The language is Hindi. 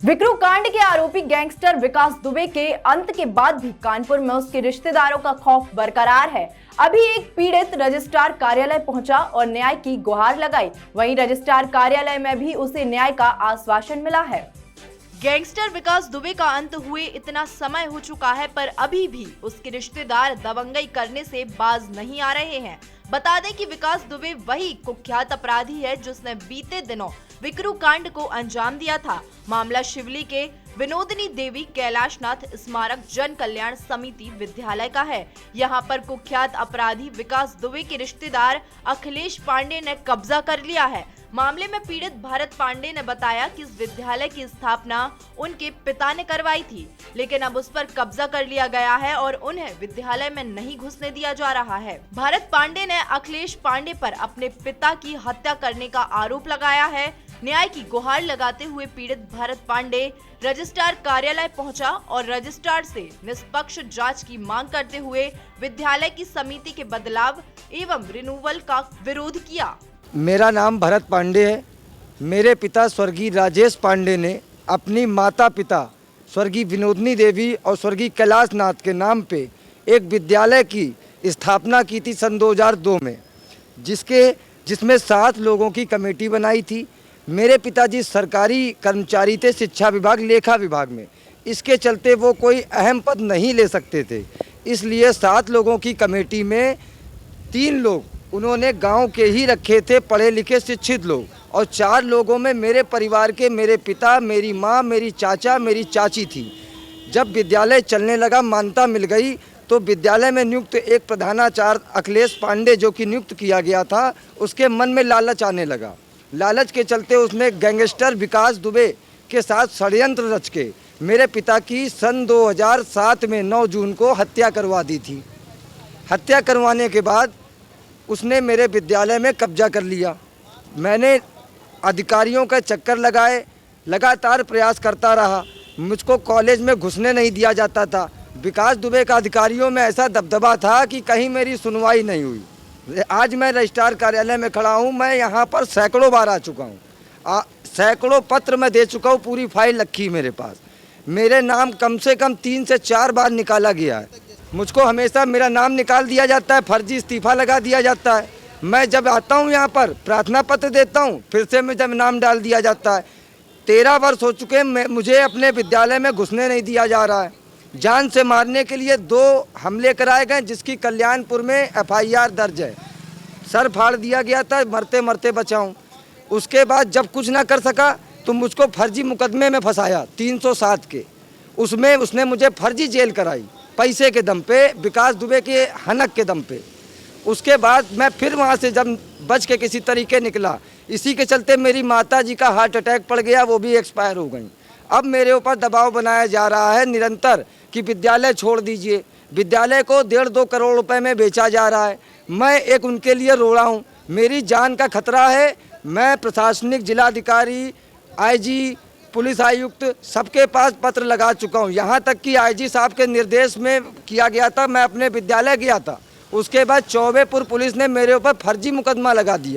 विक्रू कांड के आरोपी गैंगस्टर विकास दुबे के अंत के बाद भी कानपुर में उसके रिश्तेदारों का खौफ बरकरार है। अभी एक पीड़ित रजिस्ट्रार कार्यालय पहुंचा और न्याय की गुहार लगाई। वहीं रजिस्ट्रार कार्यालय में भी उसे न्याय का आश्वासन मिला है। गैंगस्टर विकास दुबे का अंत हुए इतना समय हो चुका है, पर अभी भी उसके रिश्तेदार दबंगई करने से बाज नहीं आ रहे हैं। बता दें कि विकास दुबे वही कुख्यात अपराधी है जिसने बीते दिनों विक्रू कांड को अंजाम दिया था। मामला शिवली के विनोदिनी देवी कैलाशनाथ स्मारक जन कल्याण समिति विद्यालय का है। यहां पर कुख्यात अपराधी विकास दुबे के रिश्तेदार अखिलेश पांडे ने कब्जा कर लिया है। मामले में पीड़ित भारत पांडे ने बताया कि इस विद्यालय की स्थापना उनके पिता ने करवाई थी, लेकिन अब उस पर कब्जा कर लिया गया है और उन्हें विद्यालय में नहीं घुसने दिया जा रहा है। भारत पांडे ने अखिलेश पांडे पर अपने पिता की हत्या करने का आरोप लगाया है। न्याय की गुहार लगाते हुए पीड़ित भारत पांडे रजिस्ट्रार कार्यालय पहुंचा और रजिस्ट्रार से निष्पक्ष जांच की मांग करते हुए विद्यालय की समिति के बदलाव एवं रिन्यूअल का विरोध किया। मेरा नाम भरत पांडे है। मेरे पिता स्वर्गीय राजेश पांडे ने अपनी माता पिता स्वर्गीय विनोदिनी देवी और स्वर्गीय कैलाशनाथ के नाम पे एक विद्यालय की स्थापना की थी सन 2002 में, जिसमें 7 लोगों की कमेटी बनाई थी। मेरे पिताजी सरकारी कर्मचारी थे, शिक्षा विभाग लेखा विभाग में। इसके चलते वो कोई अहम पद नहीं ले सकते थे, इसलिए 7 लोगों की कमेटी में 3 लोग उन्होंने गांव के ही रखे थे, पढ़े लिखे शिक्षित लोग, और 4 लोगों में मेरे परिवार के मेरे पिता, मेरी माँ, मेरी चाचा, मेरी चाची थी। जब विद्यालय चलने लगा, मान्यता मिल गई, तो विद्यालय में नियुक्त एक प्रधानाचार्य अखिलेश पांडे जो कि नियुक्त किया गया था, उसके मन में लालच आने लगा। लालच के चलते उसने गैंगस्टर विकास दुबे के साथ षड्यंत्र रच के मेरे पिता की सन 2007 में 9 जून को हत्या करवा दी थी। हत्या करवाने के बाद उसने मेरे विद्यालय में कब्जा कर लिया। मैंने अधिकारियों का चक्कर लगाए, लगातार प्रयास करता रहा, मुझको कॉलेज में घुसने नहीं दिया जाता था। विकास दुबे का अधिकारियों में ऐसा दबदबा था कि कहीं मेरी सुनवाई नहीं हुई। आज मैं रजिस्ट्रार कार्यालय में खड़ा हूँ। मैं यहाँ पर सैकड़ों बार आ चुका हूँ, सैकड़ों पत्र मैं दे चुका हूँ, पूरी फाइल रखी मेरे पास। मेरे नाम कम से कम 3 से 4 बार निकाला गया है। मुझको हमेशा मेरा नाम निकाल दिया जाता है, फर्जी इस्तीफा लगा दिया जाता है। मैं जब आता हूँ यहाँ पर प्रार्थना पत्र देता हूँ, फिर से मैं जब नाम डाल दिया जाता है। 13 वर्ष हो चुके हैं, मुझे अपने विद्यालय में घुसने नहीं दिया जा रहा है। जान से मारने के लिए 2 हमले कराए गए, जिसकी कल्याणपुर में FIR दर्ज है। सर फाड़ दिया गया था, मरते मरते बचाऊँ। उसके बाद जब कुछ ना कर सका तो मुझको फर्जी मुकदमे में फंसाया 307 के। उसमें उसने मुझे फर्जी जेल कराई, पैसे के दम पे, विकास दुबे के हनक के दम पे। उसके बाद मैं फिर वहाँ से जब बच के किसी तरीके निकला, इसी के चलते मेरी माताजी का हार्ट अटैक पड़ गया, वो भी एक्सपायर हो गई। अब मेरे ऊपर दबाव बनाया जा रहा है निरंतर कि विद्यालय छोड़ दीजिए। विद्यालय को 1.5-2 करोड़ रुपए में बेचा जा रहा है। मैं एक उनके लिए रोड़ा हूँ, मेरी जान का खतरा है। मैं प्रशासनिक जिलाधिकारी, IG, पुलिस आयुक्त सबके पास पत्र लगा चुका हूँ। यहाँ तक कि IG साहब के निर्देश में किया गया था। मैं अपने विद्यालय गया था, उसके बाद चौबेपुर पुलिस ने मेरे ऊपर फर्जी मुकदमा लगा दिया।